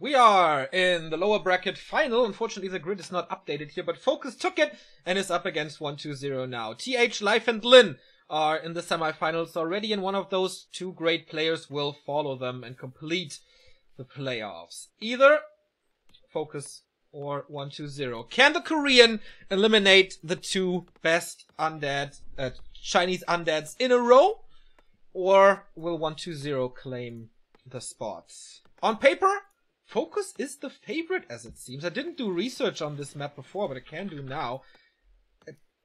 We are in the lower bracket final. Unfortunately, the grid is not updated here, but FoCuS took it and is up against 1-2-0 now. TH, Life, and Lin are in the semifinals already, and one of those two great players will follow them and complete the playoffs. Either FoCuS or 1-2-0. Can the Korean eliminate the two best undead, Chinese undeads in a row? Or will 1-2-0 claim the spots? On paper, FoCuS is the favorite, as it seems. I didn't do research on this map before, but I can do now.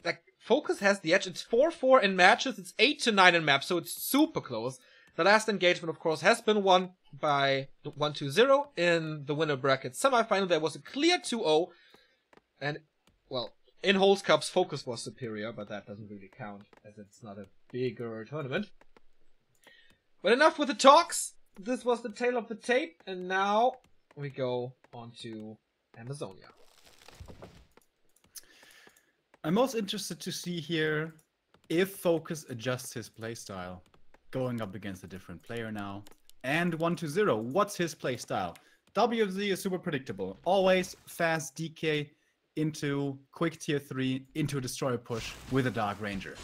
Like, FoCuS has the edge. It's 4-4 in matches. It's 8-9 in maps, so it's super close. The last engagement, of course, has been won by 1-2-0 in the winner bracket semifinal. There was a clear 2-0. And, well, in Holes Cups, FoCuS was superior, but that doesn't really count, as it's not a bigger tournament. But enough with the talks. This was the tale of the tape, and now we go on to Amazonia. I'm most interested to see here if FoCuS adjusts his playstyle, going up against a different player now. And 1-2-0, what's his playstyle? WFZ is super predictable. Always fast DK into quick tier 3 into a destroyer push with a Dark Ranger.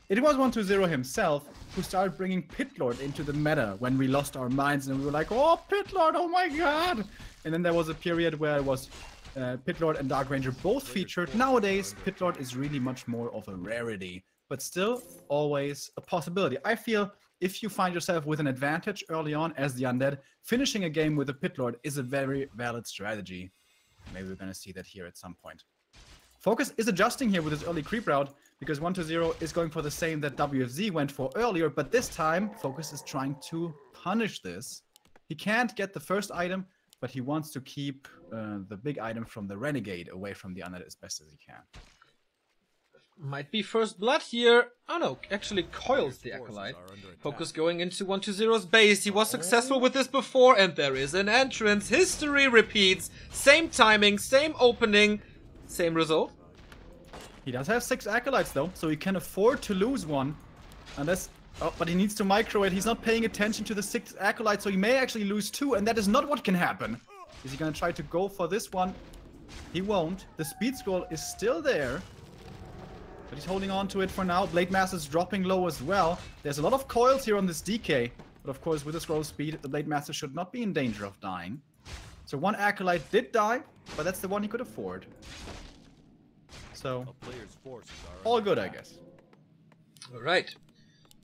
It was 1-2-0 himself who started bringing Pitlord into the meta when we lost our minds and we were like, oh, Pitlord, oh my god! And then there was a period where it was Pitlord and Dark Ranger both featured. Nowadays, Pitlord is really much more of a rarity, but still always a possibility. I feel if you find yourself with an advantage early on as the undead, finishing a game with a Pitlord is a very valid strategy. Maybe we're going to see that here at some point. FoCuS is adjusting here with his early creep route because 1-2-0 is going for the same that WFZ went for earlier, but this time FoCuS is trying to punish this. He can't get the first item, but he wants to keep the big item from the Renegade away from the undead as best as he can. Might be first blood here. Oh no, actually Coils the Acolyte. FoCuS going into 1-2-0's base. He was successful with this before, and there is an entrance. History repeats. Same timing, same opening, same result. He does have 6 Acolytes though, so he can afford to lose one. Unless... Oh, but he needs to micro it. He's not paying attention to the 6 Acolytes, so he may actually lose 2, and that is not what can happen. Is he gonna try to go for this one? He won't. The speed scroll is still there. But he's holding on to it for now. Blade Master is dropping low as well. There's a lot of coils here on this DK. But of course, with the scroll speed, the Blade Master should not be in danger of dying. So one Acolyte did die, but that's the one he could afford. So, all good, I guess. Alright.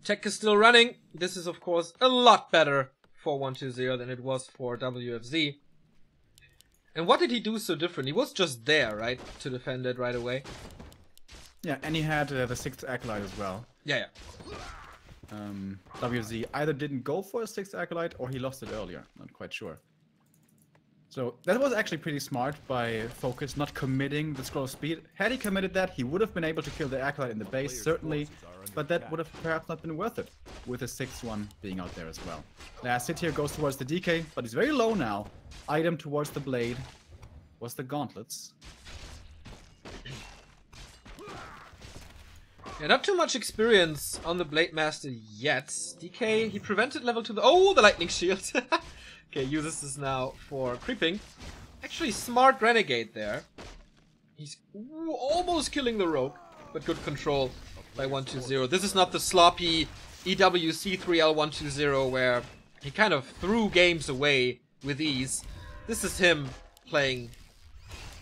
Tech is still running. This is, of course, a lot better for 1-2-0 than it was for WFZ. And what did he do so different? He was just there, right? To defend it right away. Yeah, and he had the 6th Acolyte as well. Yeah. WFZ either didn't go for a 6th Acolyte or he lost it earlier. Not quite sure. So that was actually pretty smart by FoCuS not committing the scroll speed. Had he committed that, he would have been able to kill the Acolyte in the base, certainly. But that would have perhaps not been worth it, with the 6th one being out there as well. Last hit here goes towards the DK, but he's very low now. Item towards the blade was the gauntlets. Yeah, not too much experience on the Blade Master yet. DK, he prevented level 2. Oh, the lightning shield. Okay, uses this now for creeping. Actually, smart Renegade there. He's almost killing the rogue, but good control by 1-2-0. This is not the sloppy EWC3L 1-2-0 where he kind of threw games away with ease. This is him playing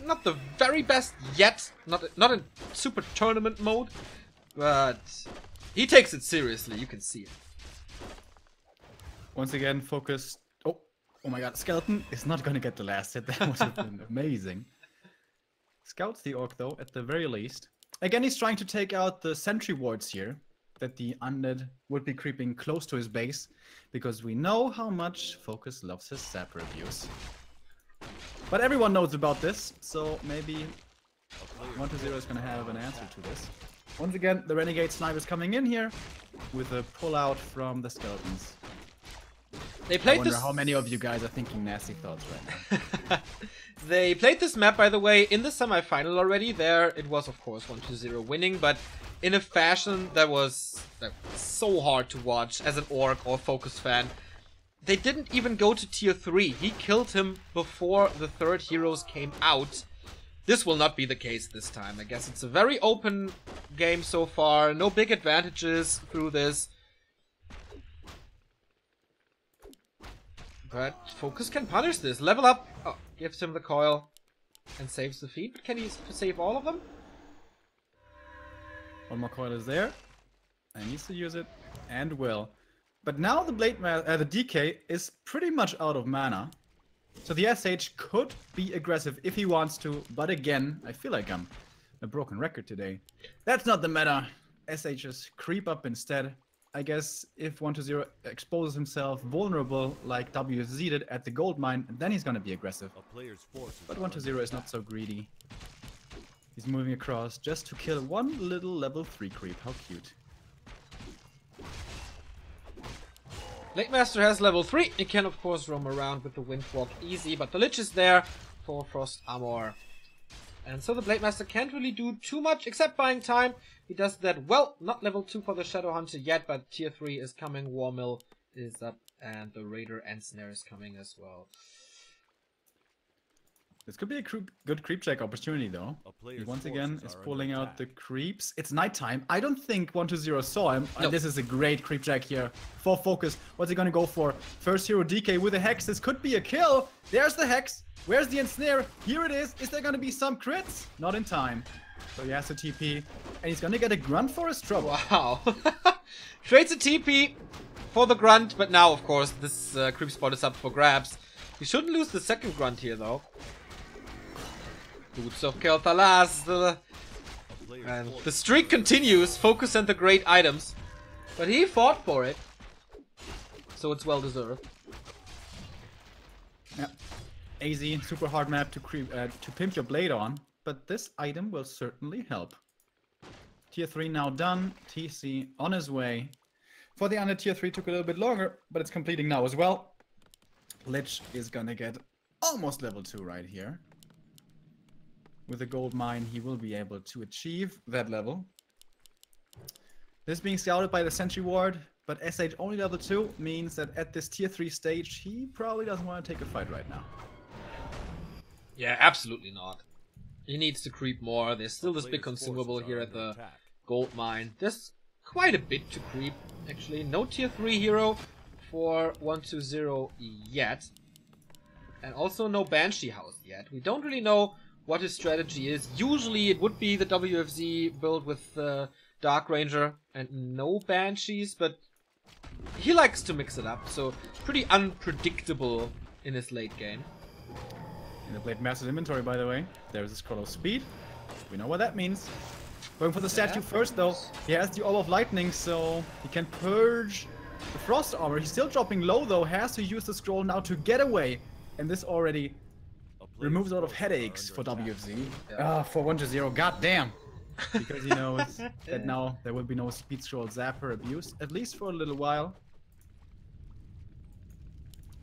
not the very best yet, not in super tournament mode, but he takes it seriously, you can see it. Once again, FoCuS. Oh my god, Skeleton is not gonna get the last hit. That would have been amazing. Scouts the Orc though, at the very least. Again, he's trying to take out the sentry wards here, that the undead would be creeping close to his base, because we know how much FoCuS loves his Zapper abuse. But everyone knows about this, so maybe 1-2-0 is gonna have an answer to this. Once again, the Renegade Sniper is coming in here with a pull-out from the Skeletons. They played I wonder how many of you guys are thinking nasty thoughts right now. They played this map, by the way, in the semi-final already. There it was, of course, 1-2-0 winning, but in a fashion that was so hard to watch as an Orc or FoCuS fan. they didn't even go to tier 3. He killed him before the third heroes came out. This will not be the case this time. I guess it's a very open game so far. No big advantages through this. But FoCuS can punish this. Level up. Oh, gives him the coil and saves the feed. But can he save all of them? One more coil is there. I needs to use it and will. But now the the DK is pretty much out of mana. So the SH could be aggressive if he wants to, but again, I feel like I'm a broken record today. That's not the meta. SHs creep up instead. I guess if 120 exposes himself vulnerable like WZ did at the gold mine, then he's gonna be aggressive. But 120 is not so greedy. He's moving across just to kill one little level 3 creep. How cute. Blade Master has level 3. He can of course roam around with the Windwalk easy, but the Lich is there for Frost Armor. And so the Blade Master can't really do too much except buying time. He does that well. Not level 2 for the Shadow Hunter yet, but tier 3 is coming. War Mill is up and the Raider and Snare is coming as well. This could be a good creep check opportunity, though. He once again is pulling out the creeps. It's nighttime. I don't think 120 saw him. Nope. This is a great creep check here for FoCuS. What's he gonna go for? First hero DK with a Hex. This could be a kill. There's the Hex. Where's the Ensnare? Here it is. Is there gonna be some crits? Not in time. So he has a TP. And he's gonna get a grunt for his trouble. Wow. Trades a TP for the grunt, but now, of course, this creep spot is up for grabs. He shouldn't lose the second grunt here, though. Boots of Kel'Thalas. And the streak continues. FoCuS and the great items. But he fought for it. So it's well deserved. Yeah. AZ, super hard map to pimp your blade on. But this item will certainly help. Tier 3 now done. TC on his way. For the under tier 3 took a little bit longer, but it's completing now as well. Lich is gonna get almost level 2 right here. With a gold mine, he will be able to achieve that level. This being scouted by the Sentry Ward, but SH only level 2 means that at this tier 3 stage, he probably doesn't want to take a fight right now. Yeah, absolutely not. He needs to creep more. There's still this big consumable here at the gold mine. There's quite a bit to creep, actually. No tier 3 hero for 120 yet. And also no Banshee house yet. We don't really know what his strategy is. Usually it would be the WFZ build with Dark Ranger and no Banshees, but he likes to mix it up, so pretty unpredictable in his late game. In the Blade Master's inventory, by the way, there's a scroll of speed. We know what that means. Going for the statue first, though. He has the Orb of Lightning, so he can purge the Frost Armor. He's still dropping low, though. Has to use the scroll now to get away. And this already removes a lot of headaches for WFZ. For 120, goddamn. Because he knows that now there will be no speed scroll zapper abuse, at least for a little while.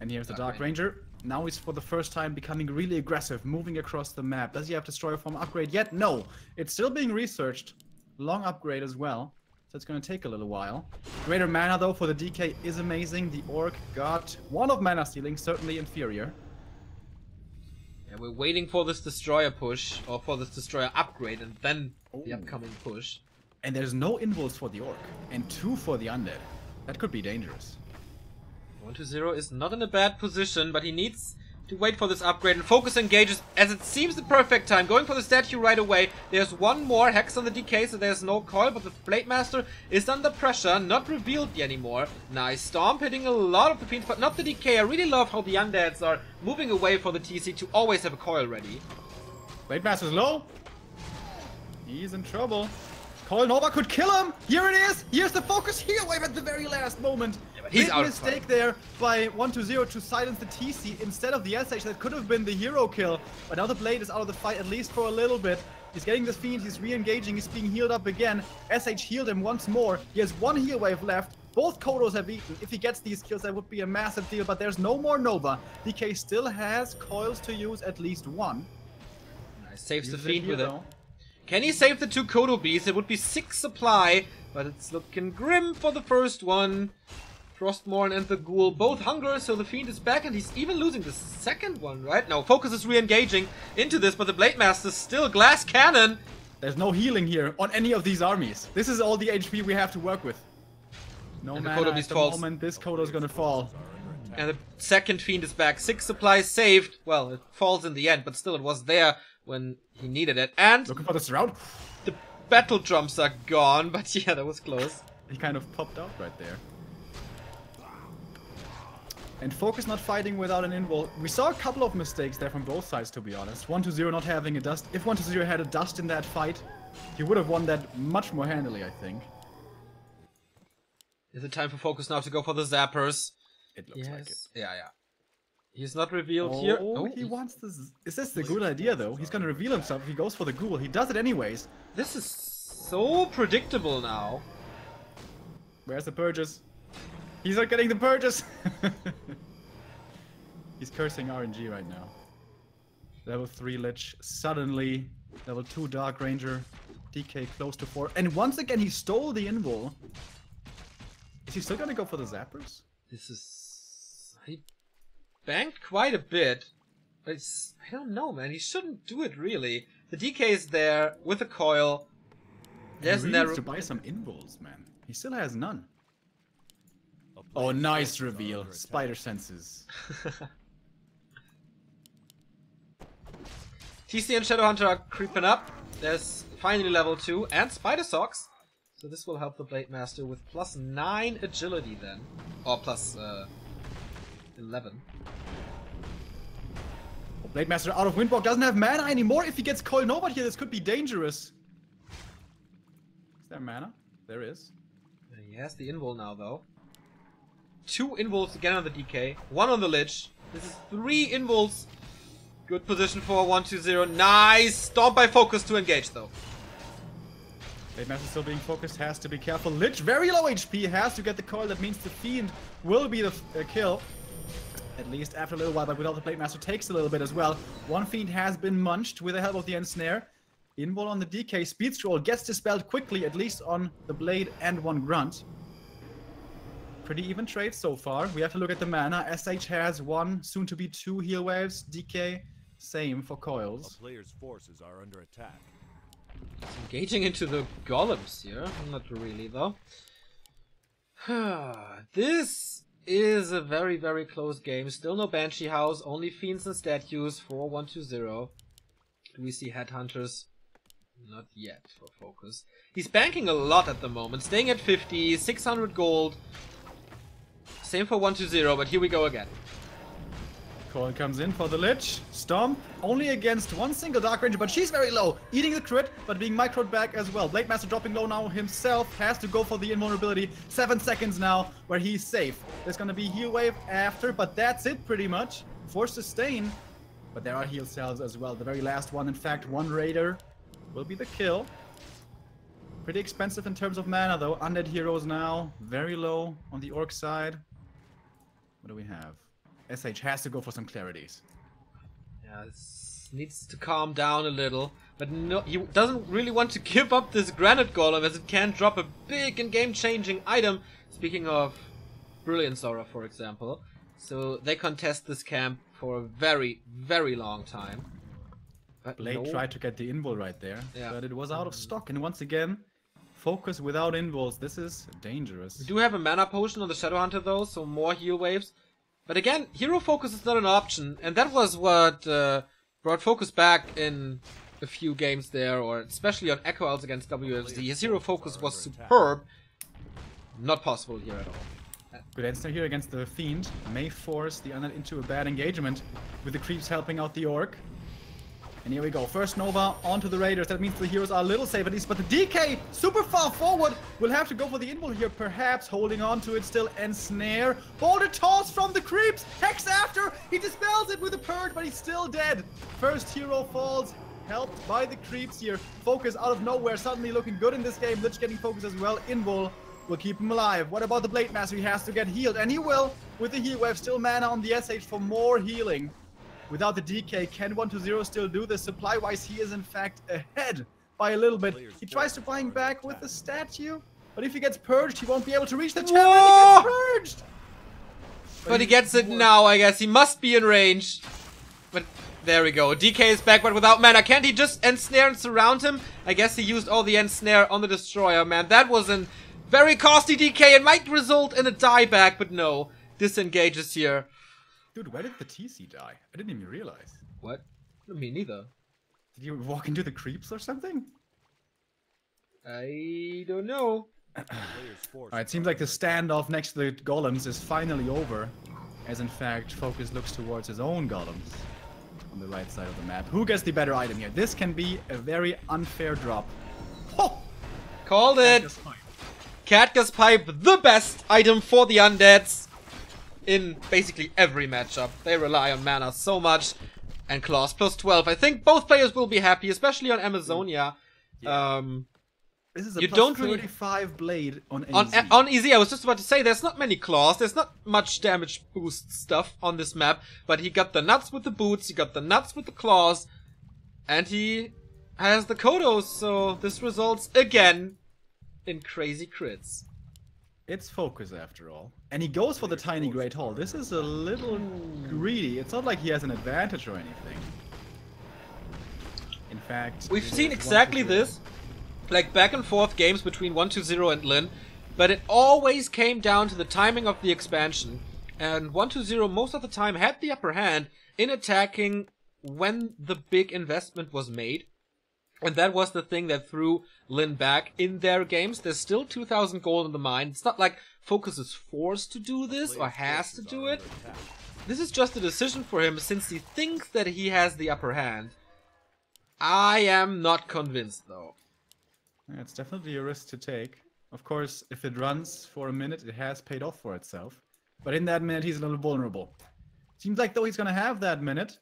And here's the Dark Ranger. Now he's for the first time becoming really aggressive, moving across the map. Does he have Destroyer Form upgrade yet? No. It's still being researched. Long upgrade as well. So it's going to take a little while. Greater mana though for the DK is amazing. The Orc got one of mana stealing, certainly inferior. Yeah, we're waiting for this Destroyer push, or for this Destroyer upgrade, and then the upcoming push. And there's no invulns for the Orc, and 2 for the Undead. That could be dangerous. 120 is not in a bad position, but he needs to wait for this upgrade, and FoCuS engages as it seems the perfect time, going for the statue right away. There's one more Hex on the DK, so there's no coil, but the Blade Master is under pressure, not revealed anymore. Nice Stomp, hitting a lot of the Fiends, but not the DK. I really love how the Undeads are moving away for the TC to always have a coil ready. Blade Master's low. He's in trouble. Coil Nova could kill him! Here it is! Here's the FoCuS Heal Wave at the very last moment! Yeah, but he's big out mistake there by 120 to silence the TC instead of the SH. That could have been the hero kill. But now the Blade is out of the fight, at least for a little bit. He's getting this Fiend, he's re-engaging, he's being healed up again. SH healed him once more. He has 1 heal wave left. Both Kodos have eaten. If he gets these kills, that would be a massive deal. But there's no more Nova. DK still has coils to use, at least 1. Nice, saves the Fiend with it. Can he save the 2 Kodo bees? It would be 6 supply, but it's looking grim for the first one. Frostmourne and the Ghoul both hunger, so the Fiend is back, and he's even losing the second one, right? No, FoCuS is re-engaging into this, but the Blade Master's still Glass Cannon. There's no healing here on any of these armies. This is all the HP we have to work with. No And the mana Kodo at Beast the falls. moment. This Kodo's gonna fall. And the second Fiend is back. 6 supplies saved. Well, it falls in the end, but still it was there when he needed it. And Looking for the surround. the battle drums are gone, but yeah, that was close. He kind of popped out right there. And FoCuS not fighting without an invul. We saw a couple of mistakes there from both sides, to be honest. 1-0 not having a dust. If 1-0 had a dust in that fight, he would have won that much more handily, I think. Is it time for FoCuS now to go for the zappers? It looks like it. Yeah. He's not revealed here. Oh, he wants this. Is this the good idea, though? He's gonna reveal himself if he goes for the Ghoul. He does it anyways. This is so predictable now. Where's the purges? He's not getting the purges! He's cursing RNG right now. Level 3 Lich, suddenly. Level 2 Dark Ranger. DK close to 4. And once again, he stole the invul. Is he still gonna go for the zappers? This is... He banked quite a bit. But it's... I don't know, man. He shouldn't do it, really. The DK is there with a coil. There's he really narrow... needs to buy some invuls, man. He still has none. Oh, nice reveal. Spider senses. TC and Shadowhunter are creeping up. There's finally level 2 and Spider Socks. So this will help the Blade Master with +9 agility then. Or plus 11. Blade Master out of Windwalk doesn't have mana anymore. If he gets Coil Nova here, this could be dangerous. Is there mana? There is. He has the invul now though. 2 invuls again on the DK, 1 on the Lich. This is 3 invuls. Good position for 1-2-0. Nice! Stomp by FoCuS to engage though. Blade Master still being focused, has to be careful. Lich, very low HP, has to get the coil. That means the Fiend will be the kill. At least after a little while, but without the Blade Master takes a little bit as well. One Fiend has been munched with the help of the Ensnare. Invul on the DK, Speed Scroll gets dispelled quickly, at least on the Blade and 1 Grunt. Pretty even trade so far. We have to look at the mana. SH has 1, soon to be 2 heal waves. DK, same for coils. A player's forces are under attack. Engaging into the golems here. Not really though. This is a very, very close game. Still no Banshee House, only Fiends and statues for 1-2-0. Do we see Headhunters? Not yet for FoCuS. He's banking a lot at the moment, staying at 50, 600 gold. Same for 1-2-0, but here we go again. Coil comes in for the Lich. Stomp only against 1 single Dark Ranger, but she's very low. Eating the crit, but being microed back as well. Blade Master dropping low now himself. Has to go for the invulnerability. 7 seconds now where he's safe. There's gonna be heal wave after, but that's it pretty much. For sustain. But there are heal cells as well. The very last one, in fact, 1 Raider will be the kill. Pretty expensive in terms of mana though. Undead heroes now. Very low on the orc side. What do we have? SH has to go for some clarities. Yeah, this needs to calm down a little. But no, he doesn't really want to give up this Granite Golem as it can drop a big and game-changing item. Speaking of Brilliance Aura, for example. So they contest this camp for a very, very long time. But Blade tried to get the invul right there, Yeah. but it was out of stock. And once again, FoCuS without invuls. This is dangerous. We do have a mana potion on the Shadowhunter though, so more heal waves. But again, hero focus is not an option, and that was what brought FoCuS back in a few games there, or especially on Echo Owls against WFZ. His hero focus was superb. Not possible here at all. Good answer here against the Fiend. May force the Undead into a bad engagement, with the creeps helping out the Orc. And here we go. First Nova onto the Raiders. That means the heroes are a little safe at least. But the DK, super far forward, will have to go for the invul here. Perhaps holding on to it still. Ensnare. Boulder toss from the creeps. Hex after. He dispels it with a purge, but he's still dead. First hero falls. Helped by the creeps here. FoCuS out of nowhere. Suddenly looking good in this game. Lich getting focused as well. Invul will keep him alive. What about the Blade Master? He has to get healed. And he will. With the heal wave. Still mana on the SH for more healing. Without the DK, can 1-2-0 still do this? Supply-wise, he is in fact ahead by a little bit. He tries to find back with the statue. But if he gets purged, he won't be able to reach the Whoa! tower. He gets purged. But he gets it now, I guess. He must be in range. But there we go. DK is back, but without mana. Can't he just ensnare and surround him? I guess he used all the ensnare on the destroyer, man. That was a very costly DK. It might result in a dieback, but no. Disengages here. Dude, where did the TC die? I didn't even realize. What? Me neither. Did you walk into the creeps or something? I don't know. Alright, it seems like the standoff next to the golems is finally over. As in fact, FoCuS looks towards his own golems. On the right side of the map. Who gets the better item here? This can be a very unfair drop. Oh! Called it! FoCuS Pipe, the best item for the undeads. In basically every matchup. They rely on mana so much. And claws plus 12. I think both players will be happy, especially on Amazonia. Yeah. This is a you plus don't really 35 blade on AZ. On EZ, I was just about to say, there's not many claws, there's not much damage boost stuff on this map, but he got the nuts with the boots, he got the nuts with the claws, and he has the Kodos, so this results again in crazy crits. It's FoCuS after all. And he goes for the tiny Great Hall. This is a little greedy. It's not like he has an advantage or anything. In fact, we've seen exactly this. Like back and forth games between 120 and Lin, but it always came down to the timing of the expansion. And 120 most of the time had the upper hand in attacking when the big investment was made. And that was the thing that threw Lin back in their games. There's still 2,000 gold in the mine. It's not like FoCuS is forced to do this or has to do it. This is just a decision for him since he thinks that he has the upper hand. I am not convinced though. Yeah, it's definitely a risk to take. Of course, if it runs for a minute, it has paid off for itself. But in that minute, he's a little vulnerable. Seems like though he's gonna have that minute.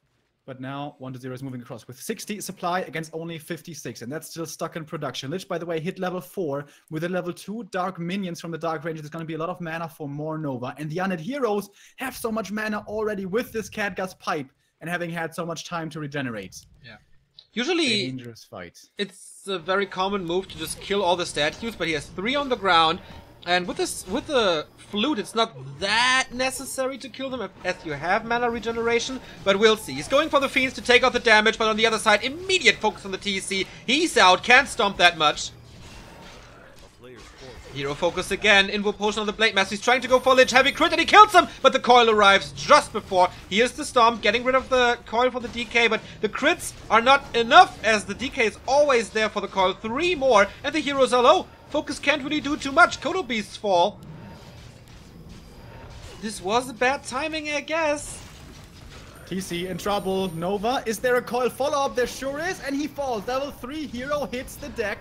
But now 120 is moving across with 60 supply against only 56. And that's still stuck in production. Lich, by the way, hit level 4 with a level 2 dark minions from the Dark Rangers. There's gonna be a lot of mana for more Nova. And the undead heroes have so much mana already with this Catgus Pipe and having had so much time to regenerate. Yeah. Usually, dangerous fight. It's a very common move to just kill all the statues, but he has 3 on the ground, and with the flute, it's not that necessary to kill them as you have mana regeneration, but we'll see. He's going for the Fiends to take out the damage, but on the other side, immediate focus on the TC. He's out, can't stomp that much. Hero focus again, Invo Potion on the Blade Master. He's trying to go for Lich, heavy crit, and he kills him! But the coil arrives just before. Here's the Stomp, getting rid of the coil for the DK, but the crits are not enough, as the DK is always there for the coil. 3 more, and the heroes are low. FoCuS can't really do too much. Kodo Beasts fall. This was a bad timing, I guess. TC in trouble. Nova, is there a coil follow-up? There sure is, and he falls. Level 3 hero hits the deck.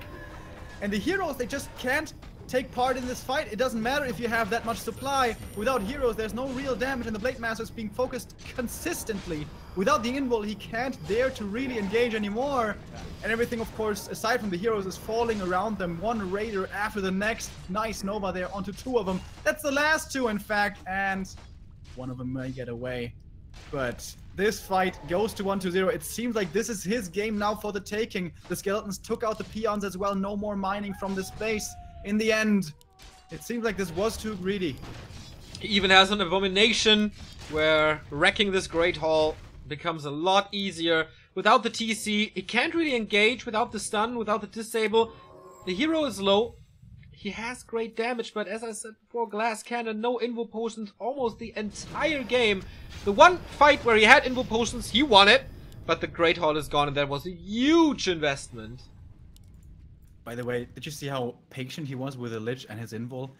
And the heroes, they just can't take part in this fight. It doesn't matter if you have that much supply. Without heroes, there's no real damage, and the Blade Master is being focused consistently. Without the invul, he can't dare to really engage anymore. And everything, of course, aside from the heroes, is falling around them. One raider after the next. Nice Nova there onto 2 of them. That's the last 2, in fact, and one of them may get away. But this fight goes to 120. It seems like this is his game now for the taking. The skeletons took out the peons as well. No more mining from this base. In the end, it seems like this was too greedy. He even has an abomination where wrecking this Great Hall becomes a lot easier. Without the TC, he can't really engage without the stun, without the disable. The hero is low. He has great damage, but as I said before, Glass Cannon, no Invo Potions almost the entire game. The one fight where he had Invo Potions, he won it, but the Great Hall is gone, and that was a huge investment. By the way, did you see how patient he was with the Lich and his invul?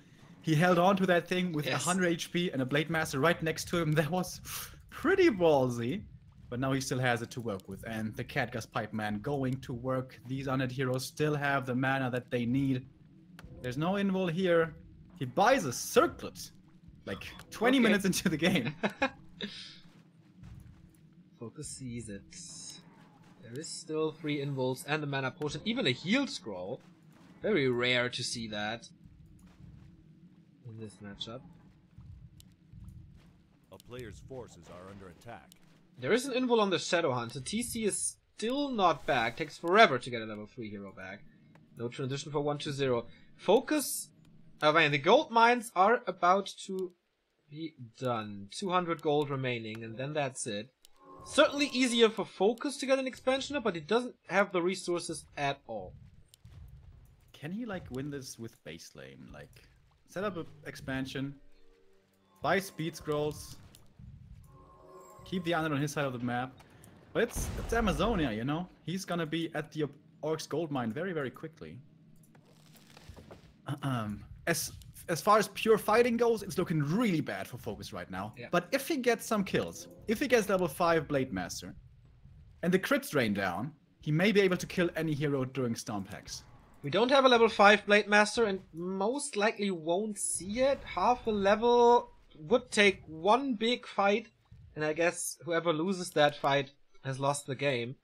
He held on to that thing with 100 HP and a Blade Master right next to him. That was pretty ballsy. But now he still has it to work with. And the Catgus Pipe Man going to work. These undead heroes still have the mana that they need. There's no invul here. He buys a circlet. Like 20 minutes into the game. FoCuS sees it. There is still 3 invuls and the mana potion, even a healed scroll. Very rare to see that in this matchup. A player's forces are under attack. There is an invul on the Shadow Hunt. The TC is still not back. Takes forever to get a level 3 hero back. No transition for 120. FoCuS Oh man, the gold mines are about to be done. 200 gold remaining, and then that's it. Certainly easier for FoCuS to get an expansioner, but he doesn't have the resources at all. Can he like win this with base lane? Like set up an expansion, buy speed scrolls, keep the island on his side of the map. But it's Amazonia, you know? He's gonna be at the Orc's gold mine very, very quickly. As far as pure fighting goes, it's looking really bad for FoCuS right now. Yeah. But if he gets some kills, if he gets level 5 Blade Master, and the crits drain down, he may be able to kill any hero during Stomp Hacks. We don't have a level 5 Blade Master and most likely won't see it. Half a level would take one big fight, and I guess whoever loses that fight has lost the game.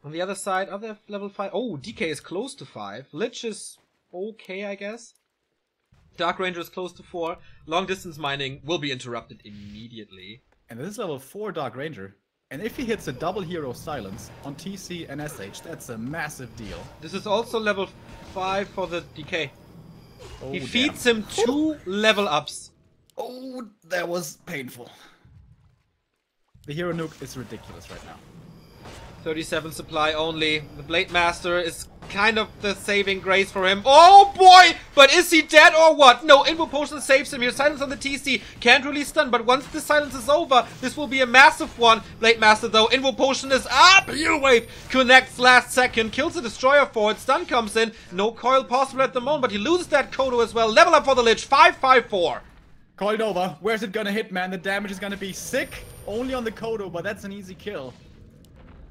On the other side, are there level 5? Oh, DK is close to 5. Lich is okay, I guess. Dark Ranger is close to 4. Long distance mining will be interrupted immediately. And this is level 4 Dark Ranger. And if he hits a double hero silence on TC and SH, that's a massive deal. This is also level 5 for the DK. Oh, He feeds him 2 level ups. Oh, that was painful. The hero nuke is ridiculous right now. 37 supply only. The Blade Master is kind of the saving grace for him. Oh boy! But is he dead or what? No, Invo Potion saves him here. Silence on the TC. Can't really stun, but once the silence is over, this will be a massive one. Blade Master though, Invo Potion is up! Heal Wave connects last second. Kills the Destroyer for it. Stun comes in. No coil possible at the moment, but he loses that Kodo as well. Level up for the Lich. 554. Coiled over. Where's it gonna hit, man? The damage is gonna be sick. Only on the Kodo, but that's an easy kill.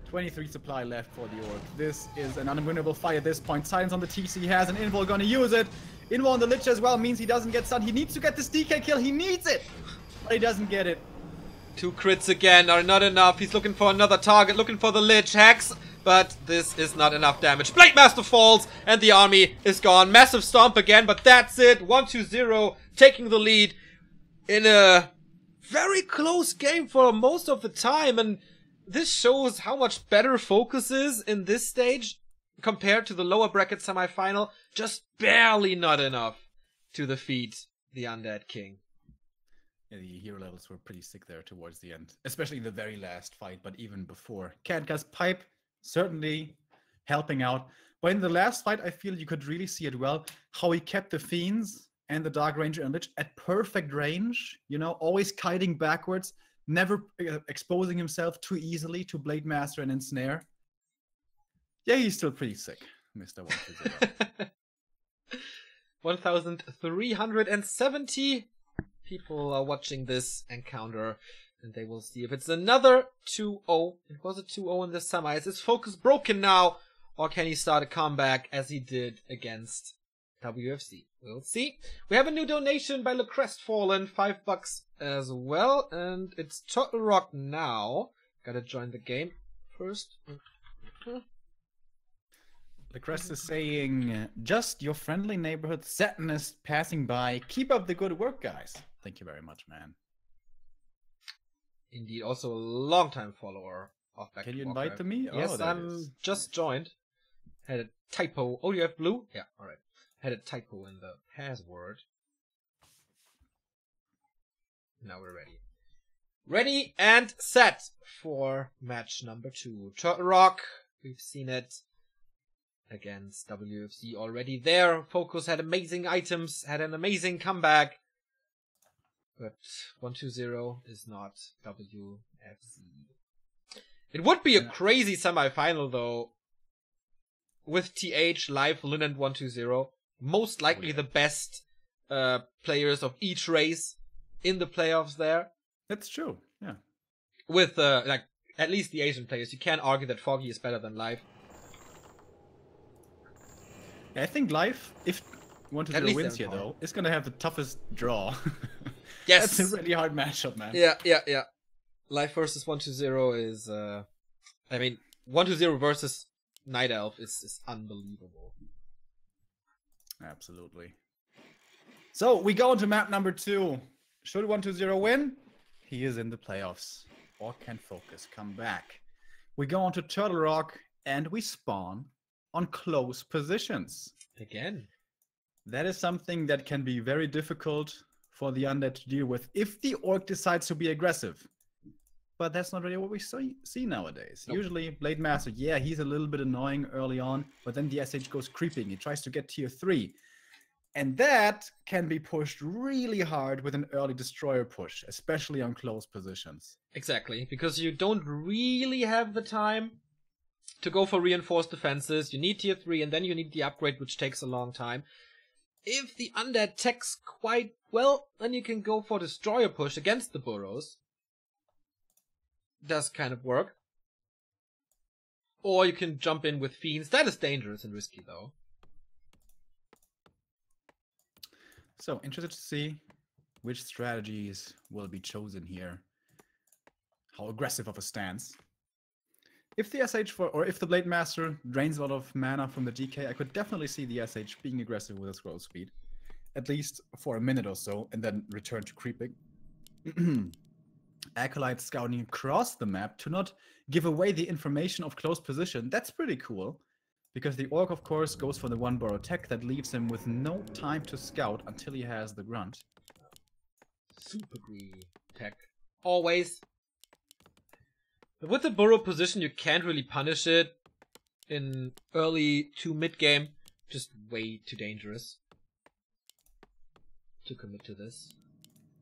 23 supply left for the Orc. This is an unwinnable fight at this point. Silence on the TC has an Invo gonna use it. Invo on the Lich as well means he doesn't get stunned. He needs to get this DK kill. He needs it. But he doesn't get it. 2 crits again are not enough. He's looking for another target, looking for the Lich Hex. But this is not enough damage. Blade Master falls and the army is gone. Massive stomp again, but that's it. 1-2-0 taking the lead in a very close game for most of the time. And this shows how much better FoCuS is in this stage compared to the lower bracket semifinal. Just barely not enough to defeat the Undead King. Yeah, the hero levels were pretty sick there towards the end, especially in the very last fight, but even before. Catgas Pipe certainly helping out. But in the last fight, I feel you could really see it well, how he kept the Fiends and the Dark Ranger and Lich at perfect range, you know, always kiting backwards, never exposing himself too easily to Blade Master and Ensnare. Yeah, he's still pretty sick, Mr. 1-2-0. 1,370 people are watching this encounter, and they will see if it's another 2-0. It was a 2-0 in the semis. Is FoCuS broken now, or can he start a comeback as he did against WFC? We'll see. We have a new donation by LeCrestfallen, $5 as well, and it's Turtle Rock now. Gotta join the game first. LeCrest is saying, just your friendly neighborhood Satanist passing by. Keep up the good work, guys. Thank you very much, man. Indeed, also a long-time follower of Back Can to you Warcraft. invite to me? Yes, there it I'm is. just joined. Had a typo. Oh, you have blue? Yeah, alright. Had a typo in the password. Now we're ready. Ready and set for match number 2. Turtle Rock, we've seen it against WFC already there. FoCuS had amazing items, had an amazing comeback. But 1-2-0 is not WFC. It would be a crazy semifinal though. With TH, Live, Lin and 1-2-0. Most likely the best players of each race in the playoffs there. That's true, yeah. With like at least the Asian players. You can't argue that Foggy is better than Live. I think Live, if 1-2-0 wins here power. though, is gonna have the toughest draw. Yes. That's a really hard matchup, man. Yeah. Live versus 1-2-0 is I mean 1-2-0 versus Night Elf is unbelievable. Absolutely. So we go into map number 2. Should 1-2-0 win? He is in the playoffs. Or can FoCuS come back? We go on to Turtle Rock and we spawn on close positions. Again. That is something that can be very difficult for the undead to deal with if the orc decides to be aggressive. But that's not really what we see nowadays. Nope. Usually, Blade Master, yeah, he's a little bit annoying early on, but then the SH goes creeping. He tries to get tier 3. And that can be pushed really hard with an early destroyer push, especially on close positions. Exactly, because you don't really have the time to go for reinforced defenses. You need tier 3, and then you need the upgrade, which takes a long time. If the undead techs quite well, then you can go for destroyer push against the burrows. Does kind of work. Or you can jump in with fiends. That is dangerous and risky, though. So, interested to see which strategies will be chosen here. How aggressive of a stance. If the SH or if the Blade Master drains a lot of mana from the DK, I could definitely see the SH being aggressive with his growth speed. At least for a minute or so, and then return to creeping. Acolyte scouting across the map to not give away the information of close position. That's pretty cool. Because the orc, of course, goes for the one burrow tech that leaves him with no time to scout until he has the grunt. Super greedy tech. Always. But with the burrow position, you can't really punish it in early to mid game. Just way too dangerous to commit to this.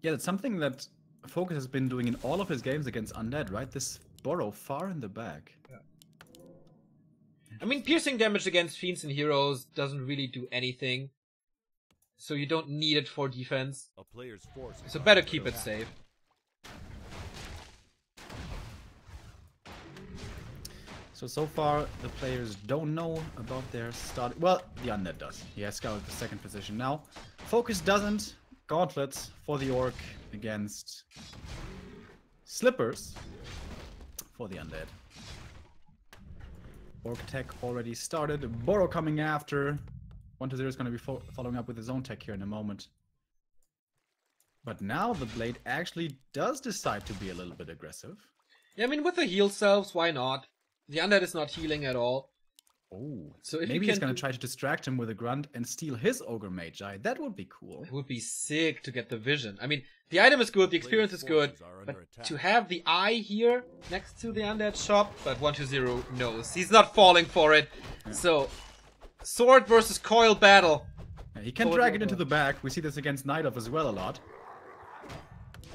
Yeah, that's something that FoCuS has been doing in all of his games against undead, right? This burrow far in the back. Yeah. I mean, piercing damage against fiends and heroes doesn't really do anything. So you don't need it for defense. A player's force So better keep it safe. So far, the players don't know about their start. Well, the undead does. He has scouted the second position now. FoCuS doesn't. Gauntlets for the orc against slippers for the undead. Orc tech already started. Burrow coming after. 1-0 is going to be following up with his own tech here in a moment. But now the blade actually does decide to be a little bit aggressive. Yeah, I mean, with the heal selves, why not? The undead is not healing at all. Oh, So if maybe you he's can going to try to distract him with a grunt and steal his ogre magi. That would be cool. It would be sick to get the vision. I mean, the item is good, the experience is good, but to have the eye here next to the undead shop, but 1-2-0 knows. He's not falling for it. Yeah. So, sword versus coil battle. Yeah, he can drag it into the back. We see this against Night of as well a lot.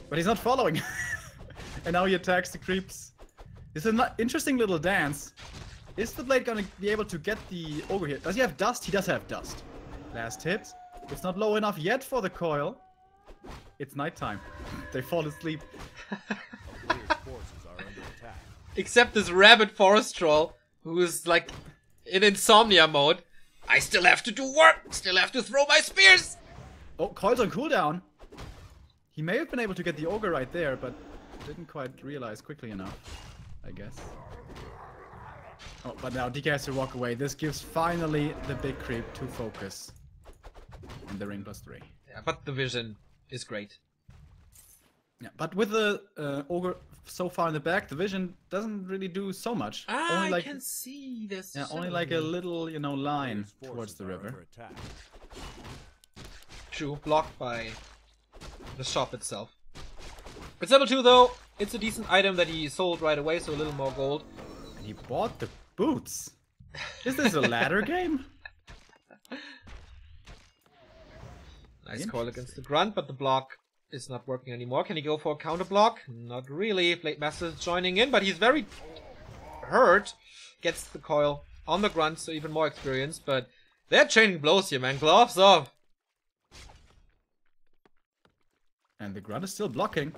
But he's not following. And now he attacks the creeps. It's an interesting little dance. Is the blade gonna be able to get the ogre here? Does he have dust? He does have dust. Last hit. It's not low enough yet for the coil. It's nighttime. They fall asleep. Player's forces are under attack. Except this rabid forest troll, who is like in insomnia mode. I still have to do work, still have to throw my spears. Oh, coil's on cooldown. He may have been able to get the ogre right there, but didn't quite realize quickly enough, I guess. Oh, but now DK has to walk away. This gives finally the big creep to FoCuS. And the ring +3. Yeah, but the vision is great. Yeah, but with the ogre so far in the back, the vision doesn't really do so much. Only like, I can see this. yeah, only like a little, you know, line Player's towards forces the are river. under attack. True, blocked by the shop itself. It's level 2 though. It's a decent item that he sold right away, so a little more gold. And he bought the boots. Is this a ladder game? Nice call against the grunt, but the block is not working anymore. Can he go for a counter block? Not really. Blade Master is joining in, but he's very hurt. Gets the coil on the grunt, so even more experience. But they're chaining blows here, man. Gloves off. And the grunt is still blocking.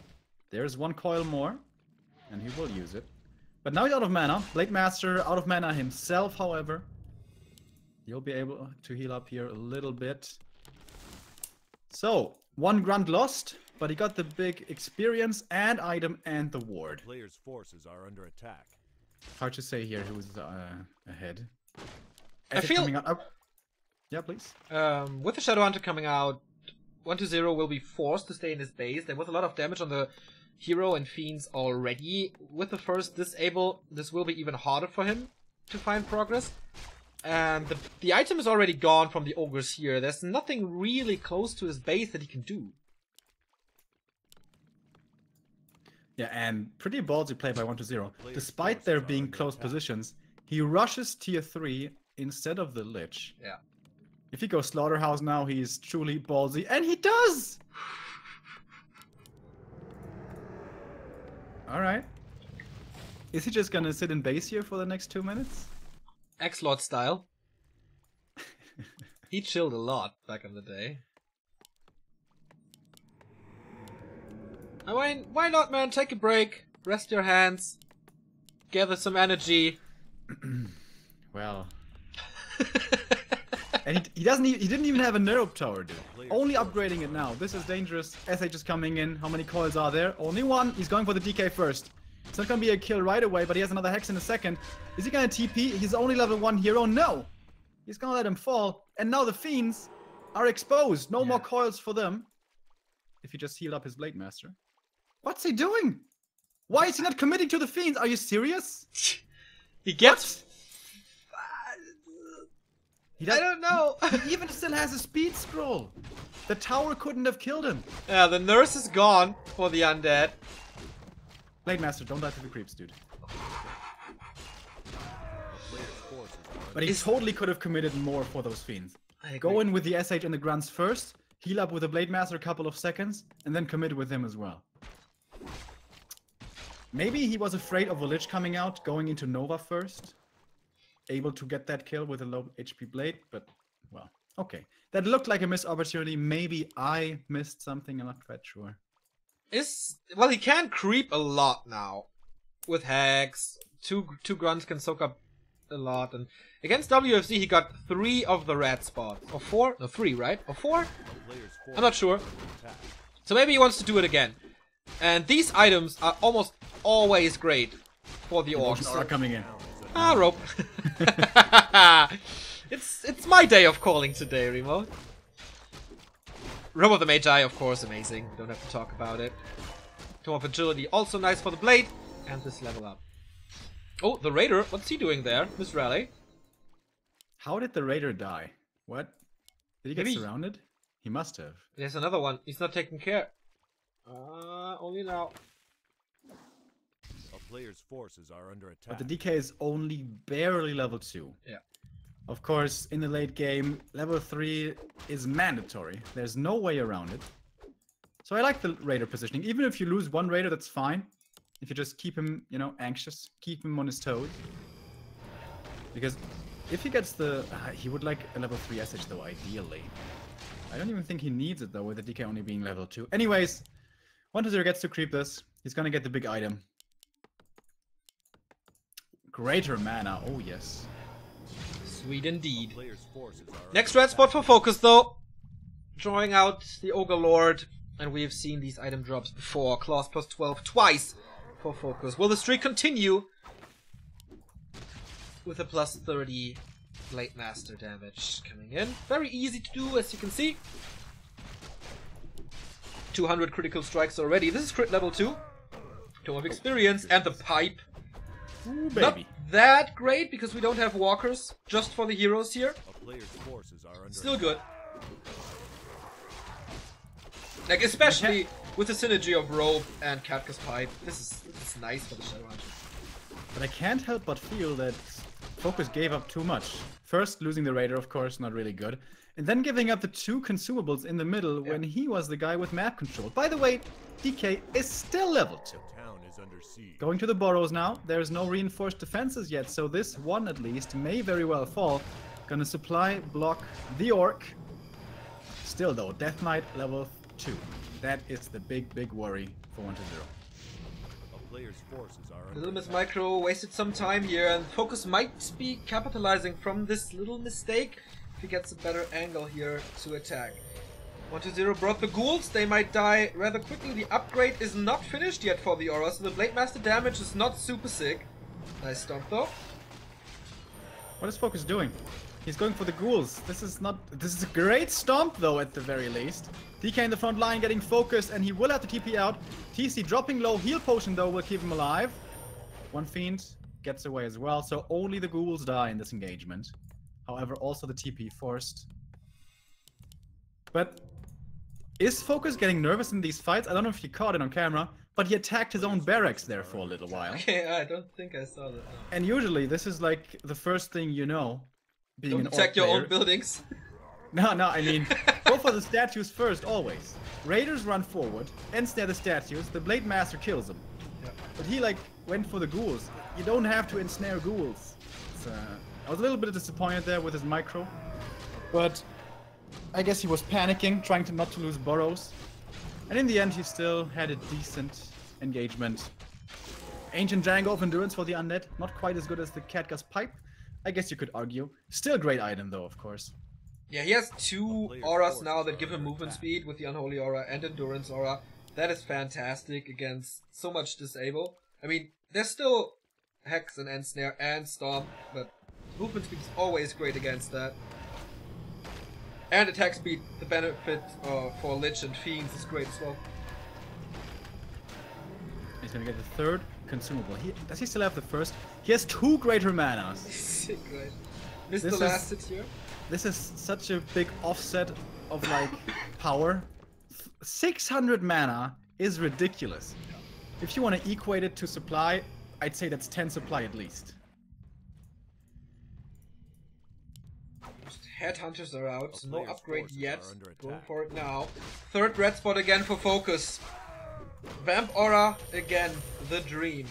There's one coil more. And he will use it. But now he's out of mana. Blade Master out of mana himself, however. He'll be able to heal up here a little bit. So, one grunt lost, but he got the big experience and item and the ward. Player's forces are under attack. Hard to say here who's ahead. I feel... Yeah, please. With the Shadow Hunter coming out, 1-2-0 will be forced to stay in his base. There was a lot of damage on the hero and fiends already. With the first disable, this will be even harder for him to find progress. And the item is already gone from the ogres here. There's nothing really close to his base that he can do. Yeah, and pretty ballsy play by 1-0. Despite there being close positions, he rushes tier 3 instead of the Lich. Yeah. If he goes Slaughterhouse now, he's truly ballsy, and he does! Alright. Is he just gonna sit in base here for the next 2 minutes? X-Lord style. He chilled a lot back in the day. I mean, why not, man? Take a break, rest your hands, gather some energy. Well... And he doesn't. He didn't even have a nerf tower, dude. Only upgrading it now. This is dangerous. SH is coming in. How many coils are there? Only one. He's going for the DK first. It's not gonna be a kill right away, but he has another hex in a second. Is he gonna TP? He's only level 1 hero. No. He's gonna let him fall. And now the fiends are exposed. No more coils for them. If he just healed up his Blade Master. What's he doing? Why is he not committing to the fiends? Are you serious? He gets. I don't know. He even still has a speed scroll. The tower couldn't have killed him. Yeah, the nurse is gone for the undead. Blade Master, don't die to the creeps, dude. But he totally could have committed more for those fiends. Go in with the SH and the grunts first, heal up with the Blade Master a couple of seconds, and then commit with him as well. Maybe he was afraid of the Lich coming out, going into Nova first. Able to get that kill with a low HP blade, but, well, okay. That looked like a missed opportunity. Maybe I missed something, I'm not quite sure. Well, he can creep a lot now. With hacks, two grunts can soak up a lot, and against WFC he got 3 of the red spots. Or 4? No, 3, right? Or 4? I'm not sure. So maybe he wants to do it again. And these items are almost always great for the orcs. Are coming in. Ah, rope. It's my day of calling today, Remo. Remo the Magi, of course, amazing. We don't have to talk about it. Tome of Agility, also nice for the blade. And this level up. Oh, the Raider. What's he doing there, Miss Raleigh? How did the Raider die? What? Did he get surrounded? He must have. There's another one. He's not taking care. Only now. Player's forces are under attack. But the DK is only barely level 2. Yeah. Of course, in the late game, level 3 is mandatory. There's no way around it. So I like the Raider positioning. Even if you lose one Raider, that's fine. If you just keep him, you know, anxious. Keep him on his toes. Because if he gets the... he would like a level 3 SH though, ideally. I don't even think he needs it though, with the DK only being level 2. Anyways, 1-0 gets to creep this. He's gonna get the big item. Greater mana, oh yes. Sweet indeed. Next red spot for FoCuS though. Drawing out the Ogre Lord. And we've seen these item drops before. Claws plus 12 twice for FoCuS. Will the streak continue? With a plus 30 Blade Master damage coming in. Very easy to do, as you can see. 200 critical strikes already. This is crit level 2. Tome of Experience and the pipe. Ooh, baby. Not that great because we don't have walkers, just for the heroes here. Still good. Like, especially with the synergy of rope and Katka's pipe. This is nice for the Shadowhunter. But I can't help but feel that FoCuS gave up too much. First, losing the Raider, of course, not really good. And then giving up the 2 consumables in the middle when he was the guy with map control. By the way, DK is still level 2. Going to the burrows now. There's no reinforced defenses yet, so this one at least may very well fall. Gonna supply block the orc. Still though, Death Knight level 2. That is the big worry for 1-0. Little Miss Micro wasted some time here, and FoCuS might be capitalizing from this little mistake if he gets a better angle here to attack. 1-0 brought the ghouls, they might die rather quickly. The upgrade is not finished yet for the aura, so the Blade Master damage is not super sick. Nice stomp though. What is FoCuS doing? He's going for the ghouls. This is a great stomp though, at the very least. DK in the front line getting focused, and he will have to TP out. TC dropping low, heal potion though will keep him alive. One fiend gets away as well, so only the ghouls die in this engagement. However, also the TP forced. But is FoCuS getting nervous in these fights? I don't know if you caught it on camera, but he attacked his own barracks there for a little while. Okay, I don't think I saw that. No. And usually this is like the first thing you know, being Don't an attack orc your player. own buildings. No, I mean, go for the statues first, always. Raiders run forward, ensnare the statues, the Blade Master kills them. Yeah. But he, like, went for the ghouls. You don't have to ensnare ghouls. I was a little bit disappointed there with his micro. But I guess he was panicking, trying to not to lose burrows. And in the end, he still had a decent engagement. Ancient Django of Endurance for the Undead. Not quite as good as the Catgus Pipe, I guess you could argue. Still a great item, though, of course. Yeah, he has 2 auras now that give him movement speed with the Unholy Aura and Endurance Aura. That is fantastic against so much disable. I mean, there's still Hex and Ensnare and Stomp, but movement speed is always great against that. And attack speed, the benefit for Lich and Fiends is great as well. He's gonna get the third consumable. Does he still have the first? He has 2 greater manas. Sick, right? Missed This the is- last hit here. This is such a big offset of like power. 600 mana is ridiculous. If you want to equate it to supply, I'd say that's 10 supply at least. Headhunters are out, A no player's upgrade forces yet. are under Going attack. for it now. Third red spot again for FoCuS. Vamp Aura again, the dream.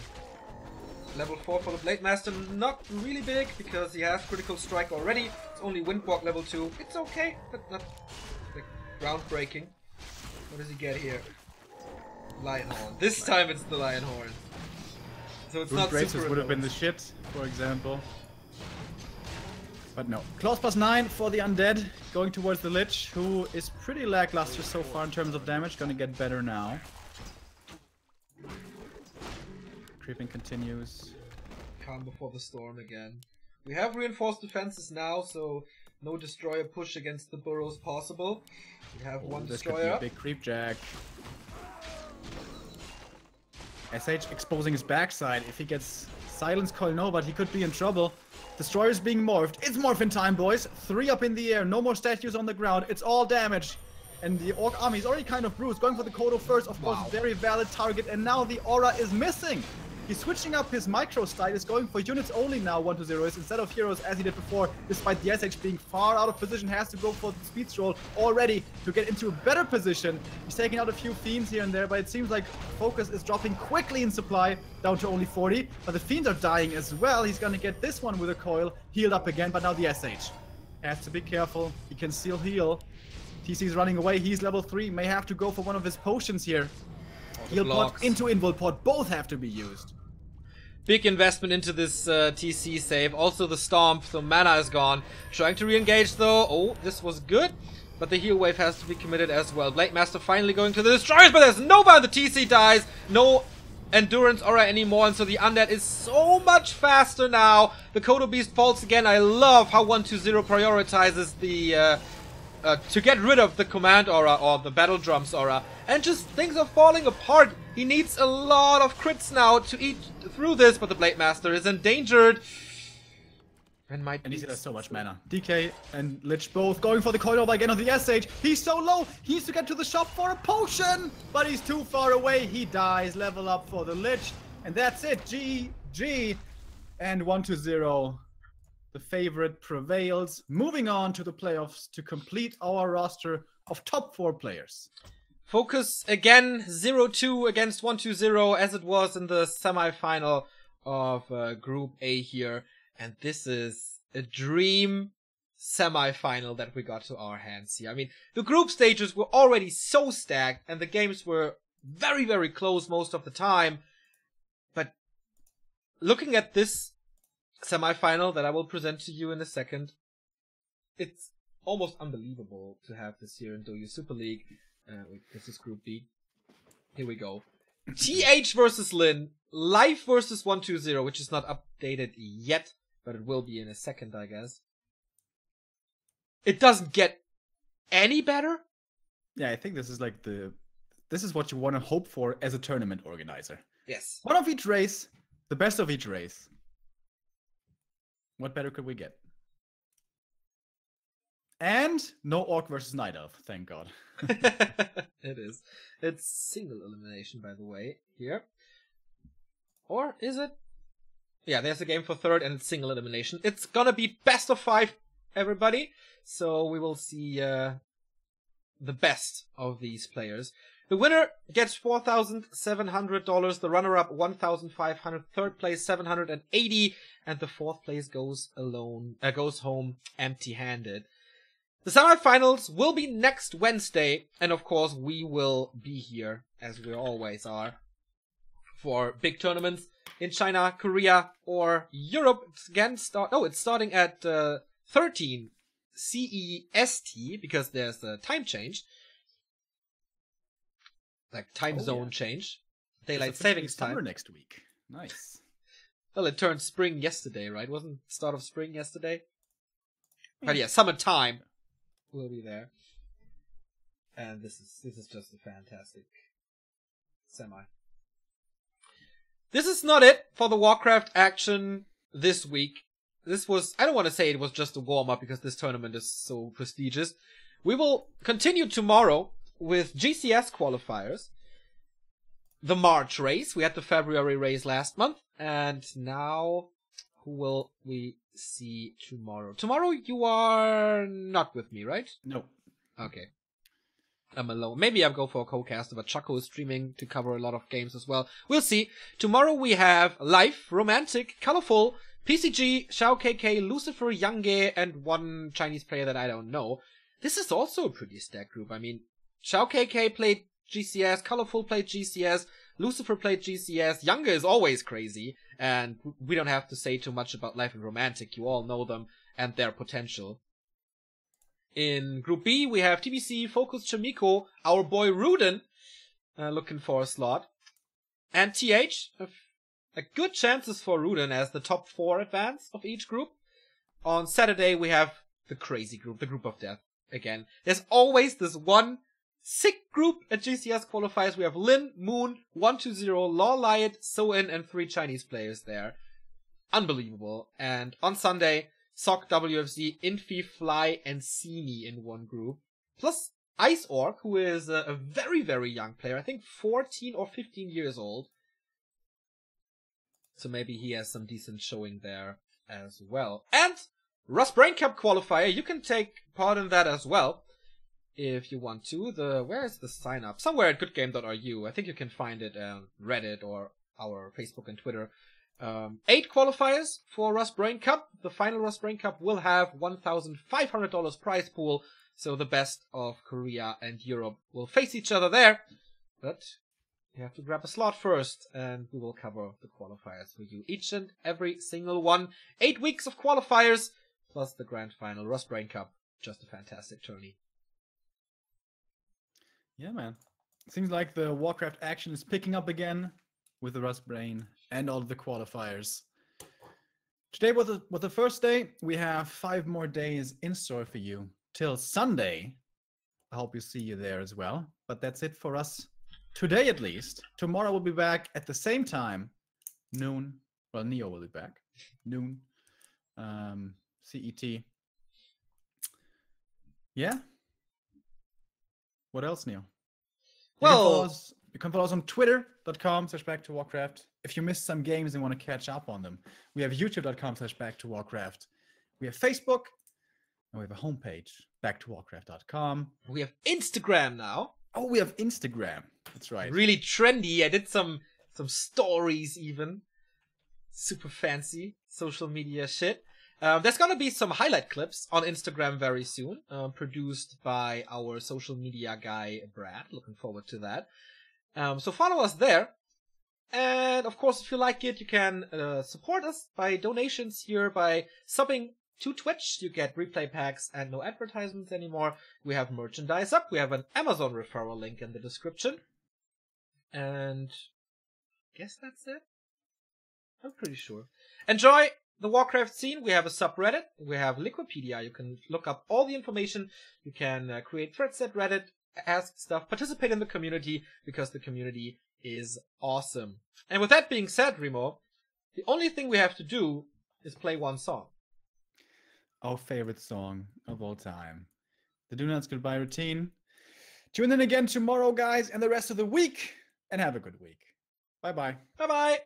Level 4 for the Blade Master, not really big because he has Critical Strike already. It's only Windwalk level 2. It's okay, but not like groundbreaking. What does he get here? Lion Horn. This time it's the Lion Horn. So it's not Braces super would have been the influenced. shit, for example. But no. Claws +9 for the Undead, going towards the Lich, who is pretty lackluster so far in terms of damage. Gonna get better now. Creeping continues. Calm before the storm again. We have reinforced defenses now, so no destroyer push against the burrows possible. We have one This could be destroyer. a big creep jack. SH exposing his backside. If he gets silence coil, no, but he could be in trouble. Destroyer's being morphed. It's morphin time, boys. 3 up in the air. No more statues on the ground. It's all damage. And the Orc army is already kind of bruised. Going for the Kodo first, of course, very valid target. And now the aura is missing. He's switching up his micro style. He's going for units only now, 1-0 instead of heroes as he did before. Despite the SH being far out of position, has to go for the speed stroll already to get into a better position. He's taking out a few Fiends here and there, but it seems like FoCuS is dropping quickly in supply, down to only 40. But the Fiends are dying as well. He's gonna get this one with a coil, healed up again, but now the SH has to be careful. He can still heal. TC's running away. He's level 3. May have to go for one of his potions here. Heal pot into invul pot. Both have to be used. Big investment into this TC save. Also the Stomp, so mana is gone. Trying to re-engage though. Oh, this was good. But the heal wave has to be committed as well. Blade Master finally going to the destroyers, but there's nobody. The TC dies. No endurance aura anymore, and so the Undead is so much faster now. The Kodo Beast falls again. I love how 1-2-0 prioritizes the to get rid of the command aura or the battle drums aura, and just things are falling apart. He needs a lot of crits now to eat through this, but the Blade Master is endangered and might And be he's got so much mana. DK and Lich both going for the coin over again on the SH. He's so low. He needs to get to the shop for a potion, but he's too far away. He dies. Level up for the Lich, and that's it. GG. And 1-0. The favorite prevails. Moving on to the playoffs to complete our roster of top 4 players. FoCuS again 0-2 against 1-2-0 as it was in the semi-final of Group A here. And this is a dream semi-final that we got to our hands here. I mean, the group stages were already so stacked and the games were very, very close most of the time. But looking at this semi-final that I will present to you in a second, it's almost unbelievable to have this here in Douyu Super League. Wait, this is Group B. Here we go. TH versus Lin, Life versus 1-2-0, which is not updated yet, but it will be in a second, I guess. It doesn't get any better? Yeah, I think this is like this is what you want to hope for as a tournament organizer. Yes. One of each race, the best of each race. What better could we get? And no Orc versus Night Elf, thank God. It is. It's single elimination, by the way, here. Or is it? Yeah, there's a game for third and single elimination. It's gonna be best of 5, everybody. So we will see the best of these players. The winner gets $4,700. The runner-up $1,500. Third place $780, and the fourth place goes home empty-handed. The semifinals will be next Wednesday, and of course we will be here, as we always are, for big tournaments in China, Korea, or Europe. It's again it's starting at 13 CEST, because there's a time change. Like time zone change. Daylight savings time. Summer next week. Nice. Well, it turned spring yesterday, right? Wasn't start of spring yesterday? But yeah, summertime will be there. And this is just a fantastic semi. This is not it for the Warcraft action this week. This was, I don't want to say it was just a warm-up because this tournament is so prestigious. We will continue tomorrow with GCS qualifiers. The March race. We had the February race last month. And now, who will we see tomorrow? Tomorrow you are not with me, right? No. Okay. I'm alone. Maybe I'll go for a co-caster, but Chaco is streaming to cover a lot of games as well. We'll see. Tomorrow we have Life, Romantic, Colorful, PCG, Xiao KK, Lucifer, Yange, and one Chinese player that I don't know. This is also a pretty stacked group. I mean, Xiao KK played GCS, Colorful played GCS, Lucifer played GCS, Yange is always crazy, and we don't have to say too much about Life and Romantic. You all know them and their potential. In Group B, we have TBC, FoCuS, Chamiko, our boy Ruden, looking for a slot, and TH. A good chances for Ruden as the top 4 advance of each group. On Saturday, we have the crazy group, the group of death. Again, there's always this one sick group at GCS qualifiers. We have Lin, Moon, 120, Law Liot, So-In, and 3 Chinese players there. Unbelievable. And on Sunday, Sock, WFZ, Infi, Fly, and Sini in one group. Plus Ice Orc, who is a very, very young player. I think 14 or 15 years old. So maybe he has some decent showing there as well. And Rust Brain Cup qualifier, you can take part in that as well, if you want to. Where is the sign up? Somewhere at goodgame.ru. I think you can find it on Reddit or our Facebook and Twitter. 8 qualifiers for Rust Brain Cup. The final Rust Brain Cup will have $1,500 prize pool, so the best of Korea and Europe will face each other there. But you have to grab a slot first, and we will cover the qualifiers for you. Each and every single one. 8 weeks of qualifiers, plus the grand final. Rust Brain Cup. Just a fantastic tourney. Yeah, man. Seems like the Warcraft action is picking up again with the Rust Brain and all the qualifiers. Today was the first day. We have 5 more days in store for you till Sunday. I hope you see you there as well. But that's it for us today, at least. Tomorrow we'll be back at the same time, noon. Well, Neo will be back, noon, CET. Yeah. What else, Neo? Well, you can follow us on twitter.com/back2warcraft. If you missed some games and want to catch up on them, we have youtube.com/back2warcraft. We have Facebook, and we have a homepage, back2warcraft.com. we have Instagram now. Oh, we have Instagram. That's right. Really trendy. I did some stories even. Super fancy social media shit. There's gonna be some highlight clips on Instagram very soon, produced by our social media guy, Brad. Looking forward to that. So follow us there. And of course, if you like it, you can support us by donations here, by subbing to Twitch. You get replay packs and no advertisements anymore. We have merchandise up. We have an Amazon referral link in the description. And I guess that's it. I'm pretty sure. Enjoy the Warcraft scene. We have a subreddit. We have Liquipedia. You can look up all the information. You can create threads at Reddit, ask stuff, participate in the community, because the community is awesome. And with that being said, Remo, the only thing we have to do is play one song. Our favorite song of all time. the Do Nuts Goodbye routine. Tune in again tomorrow, guys, and the rest of the week, and have a good week. Bye-bye. Bye-bye.